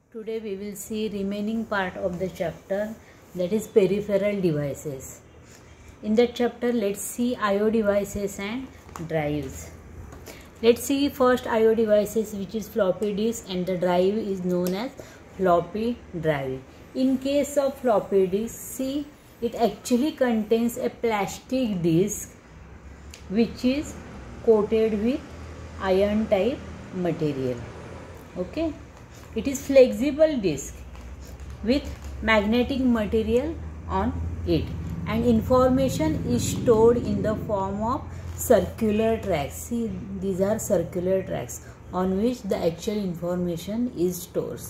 Today we will see remaining part of the chapter, that is peripheral devices. In that chapter, let's see I/O devices and drives. Let's see first I/O devices, which is floppy disk, and the drive is known as floppy drive. In case of floppy disk, see, it actually contains a plastic disk which is coated with iron type material. Okay, it is flexible disk with magnetic material on it, and information is stored in the form of circular tracks. See, these are circular tracks on which the actual information is stored.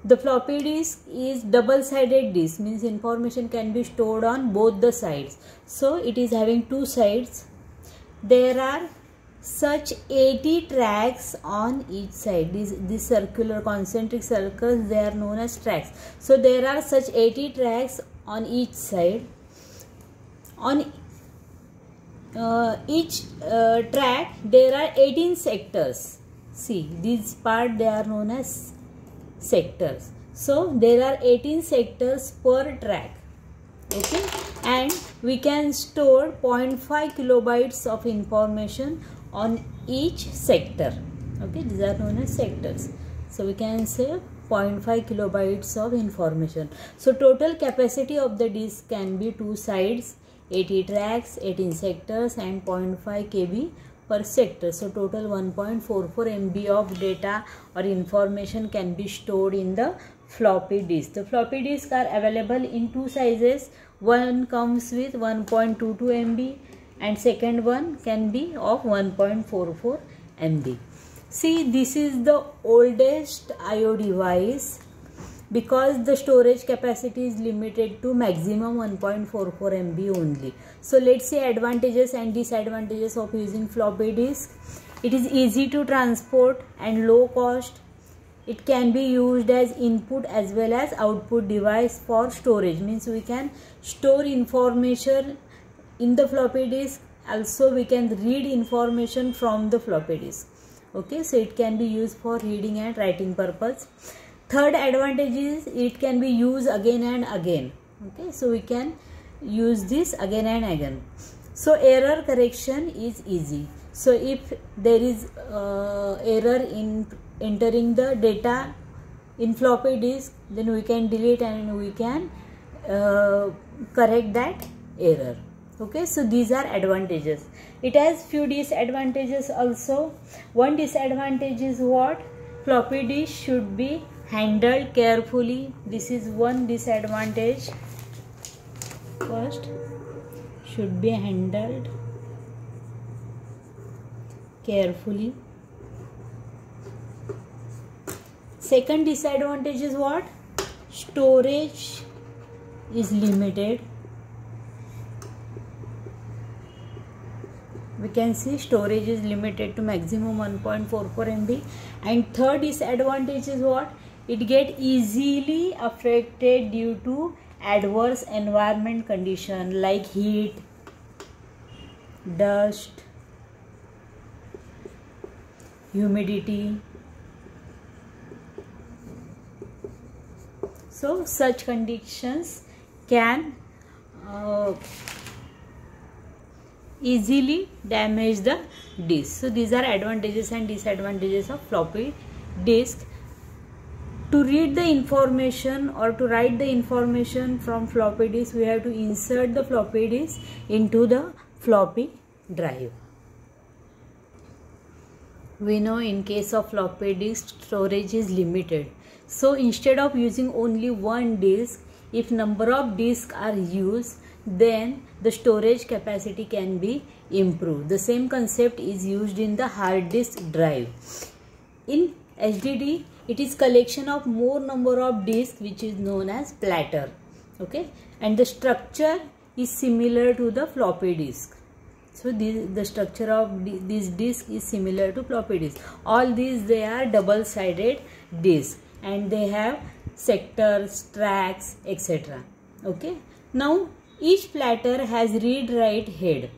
The floppy disk is double-sided disk, means information can be stored on both the sides. So it is having two sides. There are such 80 tracks on each side. These circular concentric circles, they are known as tracks. So there are such 80 tracks on each side. On each track there are 18 sectors. See, this part they are known as sectors. So there are 18 sectors per track. Okay, and we can store 0.5 kilobytes of information on each sector. Okay, these are known as sectors. So we can say 0.5 kilobytes of information. So total capacity of the disk can be two sides, 80 tracks, 18 sectors, and 0.5 KB per sector. So total 1.44 MB of data or information can be stored in the floppy disk. The floppy disks are available in two sizes. One comes with 1.22 MB and second one can be of 1.44 MB. See, this is the oldest I/O device because the storage capacity is limited to maximum 1.44 MB only. So let's see advantages and disadvantages of using floppy disk. It is easy to transport and low cost. It can be used as input as well as output device for storage, means we can store information in the floppy disk. Also we can read information from the floppy disk. Okay, so it can be used for reading and writing purpose. Third advantage is it can be used again and again. Okay, so we can use this again and again. So error correction is easy. So if there is error in entering the data in floppy disk, then we can delete and we can correct that error. Okay, so these are advantages. It has few disadvantages also. One disadvantage is what? Floppy disk should be handled carefully. This is one disadvantage. First, should be handled carefully. Second disadvantage is what? Storage is limited. We can see storage is limited to maximum 1.44 MB. And third disadvantage is what? It get easily affected due to adverse environment condition like heat, dust, humidity. So such conditions can easily damage the disk. So these are advantages and disadvantages of floppy disk. To read the information or to write the information from floppy disk, we have to insert the floppy disk into the floppy drive. We know in case of floppy disk, storage is limited. So instead of using only one disk, if number of disks are used, then the storage capacity can be improved. The same concept is used in the hard disk drive. In HDD, it is collection of more number of disks which is known as platter. Okay, and the structure is similar to the floppy disk. So the structure of this disk is similar to floppy disk. All these, they are double-sided disks and they have sectors, tracks, etc. Okay, now each platter has read-write head.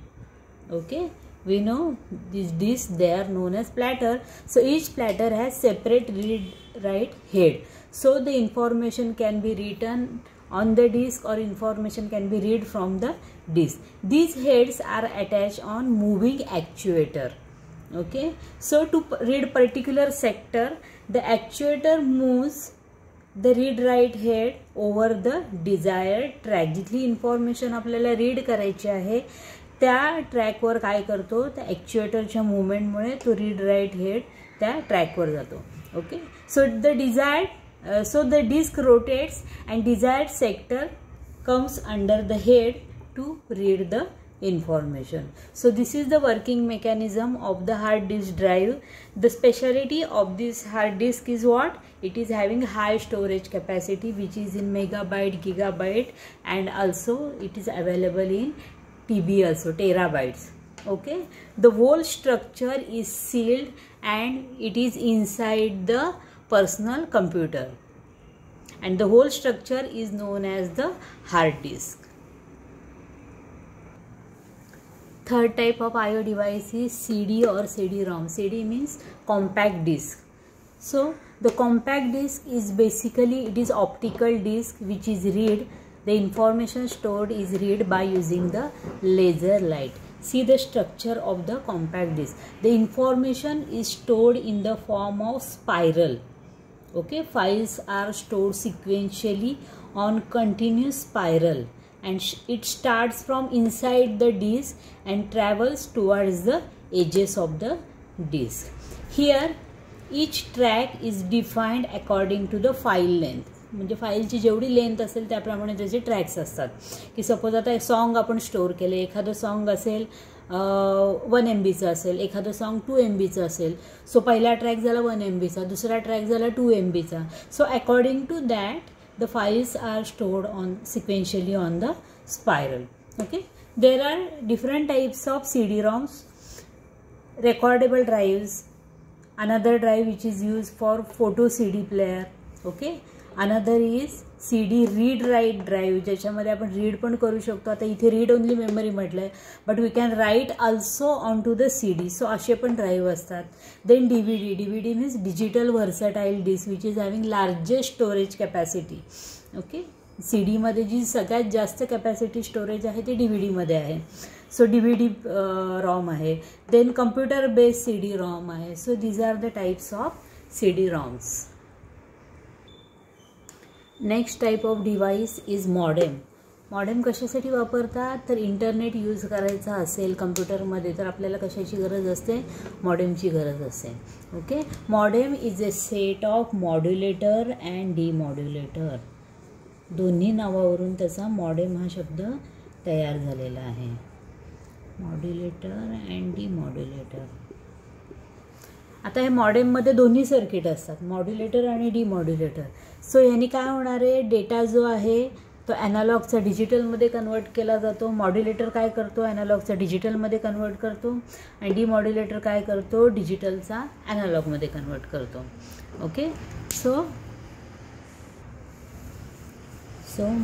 Okay, we know these discs, they are known as platter. So each platter has separate read write head. so the information can be written on the disk or information can be read from the disk. These heads are attached on moving actuator. Okay, so to read particular sector, the actuator moves the read write head over the desired track. जिथली information आपल्याला read करायची आहे त्या ट्रॅकवर काय करतो, त्या ॲक्च्युएटरच्या मुवमेंटमुळे तो रीड राईट हेड त्या ट्रॅकवर जातो. Okay, so the disk rotates and desired sector comes under the head to read the information. So this is the working mechanism of the hard disk drive. The speciality of this hard disk is what? It is having high storage capacity, which is in megabyte, gigabyte, and also it is available in TB also, terabytes. Okay, the whole structure is sealed and it is inside the personal computer, and the whole structure is known as the hard disk. Third type of IO device is CD or CD-ROM. CD means compact disk. So the compact disk is basically, it is optical disk which is read. The information stored is read by using the laser light. See the structure of the compact disk. The information is stored in the form of spiral. Okay, files are stored sequentially on continuous spiral, and it starts from inside the disk and travels towards the edges of the disk. Here each track is defined according to the file length. म्हणजे फाईलची जेवढी length असेल त्याप्रमाणे त्याचे tracks असतात. की suppose आता एक सॉन्ग आपण स्टोअर केले, एखादं सॉन्ग असेल 1 MBचं असेल, एखादं सॉन्ग 2 MBचं असेल, सो पहिला ट्रॅक झाला 1 MBचा, दुसरा ट्रॅक झाला 2 MBचा. So according to that the files are stored on sequentially on the spiral. Okay, there are different types of CD-ROMs. Recordable drives, another drive which is used for photo CD player. Okay, another is CD read write drive, ज्याच्यामध्ये आपण read पण करू शकतो. आता इथे read only memory म्हटलंय, but we can write also on to the CD. So असे पण ड्राईव्ह असतात. Then DVD means digital versatile disc which is having largest storage capacity. Okay, CD मध्ये जी सगळ्यात जास्त कॅपॅसिटी स्टोरेज आहे ते DVD मध्ये आहे. सो DVD ROM आहे. देन कम्प्युटर बेस्ड CD-ROM आहे. So these are the types of CD-ROMs. Next type of device is modem. Modem कशासाठी वापरतात, तर इंटरनेट यूज करायचा असेल कम्प्युटरमध्ये तर आपल्याला कशाची गरज असते, मॉडेमची गरज असते. Okay, modem is a set of modulator and demodulator. दोन्ही नावावरून त्याचा मॉडेम हा शब्द तयार झालेला आहे. Modulator and demodulator. आता हे मॉडेममध्ये दोन्ही सर्किट असतात, मॉड्युलेटर आणि डिमॉड्युलेटर. सो यांनी काय होणार आहे, डेटा जो आहे तो ॲनालॉगचा डिजिटलमध्ये कन्वर्ट केला जातो. मॉड्युलेटर काय करतो, ॲनालॉगचा डिजिटलमध्ये कन्वर्ट करतो, आणि डिमॉड्युलेटर काय करतो, डिजिटलचा ॲनालॉगमध्ये कन्वर्ट करतो. Okay, so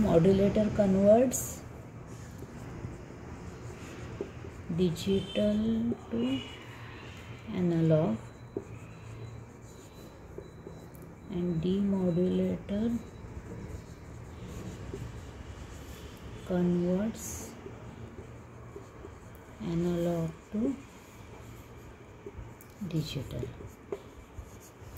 modulator converts digital to analogue and demodulator converts analog to digital.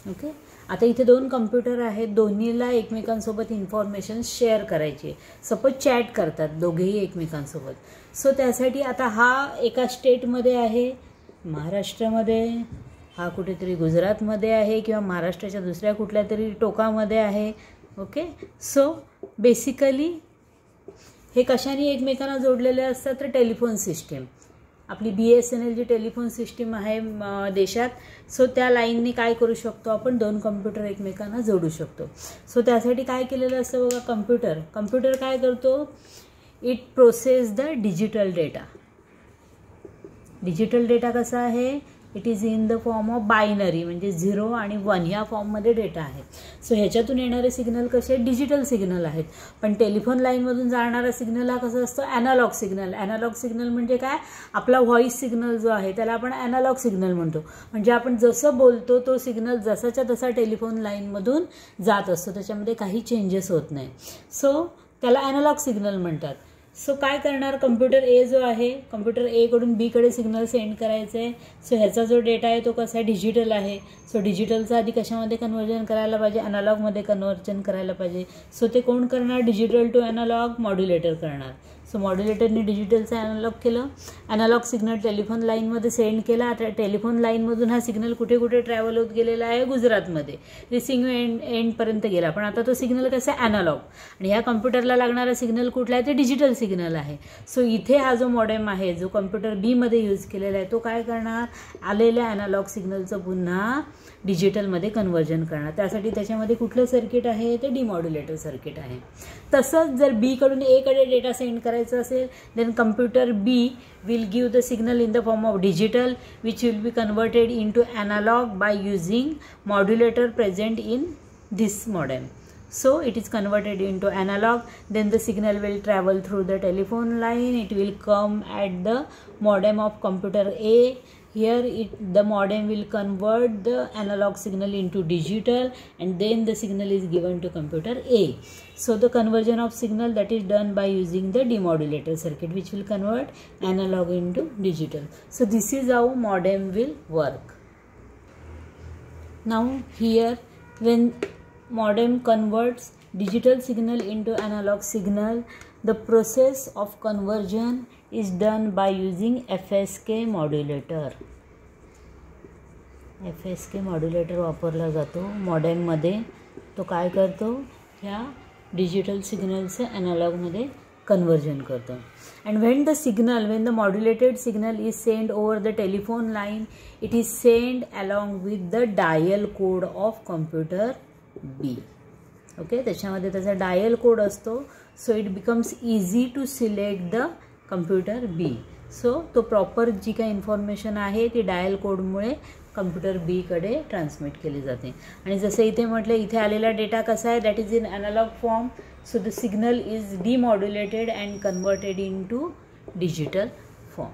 Okay, आता इथे दोन कम्प्युटर आहेत, दोन्हीला एकमेकांसोबत इन्फॉर्मेशन शेअर करायची. सपोज चॅट करतात दोघेही एकमेकांसोबत. सो त्यासाठी आता हा एका स्टेटमध्ये आहे, महाराष्ट्रामध्ये, हा कुठेतरी गुजरातमध्ये आहे, किंवा महाराष्ट्राच्या दुसऱ्या कुठल्या तरी टोकामध्ये आहे. ओके, सो बेसिकली हे कशाने एकमेकांना जोडलेले असतात, तर टेलिफोन सिस्टीम. आपली BSNL जी टेलिफोन सिस्टीम आहे देशात, सो त्या लाईनने काय करू शकतो आपण, दोन कम्प्युटर एकमेकांना जोडू शकतो. सो त्यासाठी काय केलेलं असतं बघा, कम्प्युटर काय करतो, it process the digital data. Digital data कसा आहे, it is in the form of binary, म्हणजे 0 आणि 1 ह्या फॉर्ममध्ये डेटा आहे. सो ह्याच्यातून येणारे सिग्नल कसे डिजिटल सिग्नल आहेत. पण टेलिफोन लाईनमधून जाणारा सिग्नल हा कसा असतो ॲनालॉग सिग्नल. ॲनालॉग सिग्नल म्हणजे काय, आपला व्हॉइस सिग्नल जो आहे त्याला आपण ॲनालॉग सिग्नल म्हणतो. म्हणजे आपण जसं बोलतो तो सिग्नल जसाच्या तसा टेलिफोन लाईनमधून जात असतो, त्याच्यामध्ये काही चेंजेस होत नाही. सो त्याला ॲनालॉग सिग्नल म्हणतात. सो काय करणार, कम्प्युटर ए जो आहे, कम्प्युटर ए कडून बी कडे सिग्नल सेंड करायचं आहे. सो ह्याचा जो डेटा आहे तो कसा आहे डिजिटल आहे. सो डिजिटलचं आधी कशामध्ये कन्वर्जन करायला पाहिजे, ॲनालॉगमध्ये कन्वर्जन करायला पाहिजे. सो ते कोण करणार, डिजिटल टू ॲनालॉग मॉड्युलेटर करणार. सो मॉड्युलेटरने डिजिटलचं ॲनालॉग केलं, ॲनालॉग सिग्नल टेलिफोन लाईनमध्ये सेंड केला. आता टेलिफोन लाईनमधून हा सिग्नल कुठे कुठे ट्रॅव्हल होत गेलेला आहे, गुजरातमध्ये रिसिव्हिंग एंडपर्यंत गेला. पण आता तो सिग्नल कसा आहे ॲनालॉग, आणि ह्या कम्प्युटरला लागणारा सिग्नल कुठला आहे ते डिजिटल सिग्नल आहे. सो इथे हा जो मॉडेम आहे जो कम्प्युटर बीमध्ये यूज केलेला आहे तो काय करणार, आलेल्या ॲनालॉग सिग्नलचं पुन्हा डिजिटलमध्ये कन्वर्जन करणार. त्यासाठी त्याच्यामध्ये कुठलं सर्किट आहे ते डिमॉड्युलेटर सर्किट आहे. तसंच जर बी कडून ए कडे डेटा सेंड करायचं असेल, then computer B will give the signal in the form of digital which will be converted into analogue by using modulator present in this modem. So it is converted into analog, then the signal will travel through the telephone line, it will come at the modem of computer A. Here the modem will convert the analog signal into digital, and then the signal is given to computer A. So the conversion of signal that is done by using the demodulator circuit which will convert analog into digital. So this is how modem will work. Now here when modem converts digital signal into analog signal, the process of conversion is done by using FSK modulator. FSK modulator वापरला जातो मॉडेममध्ये. तो काय करतो, ह्या digital सिग्नलचं ॲनालॉगमध्ये conversion करतो. And when the modulated signal is sent over the telephone line, it is sent along with the dial code of computer B. Okay, त्याच्यामध्ये त्याचा dial code असतो. So it becomes easy to select the computer B. So तो proper जी काही information आहे ती dial कोडमुळे computer B कडे ट्रान्समिट केली जाते. आणि जसं इथे म्हटलं, इथे आलेला डेटा कसा आहे, that is in analogue form. So the signal is demodulated and converted into digital form.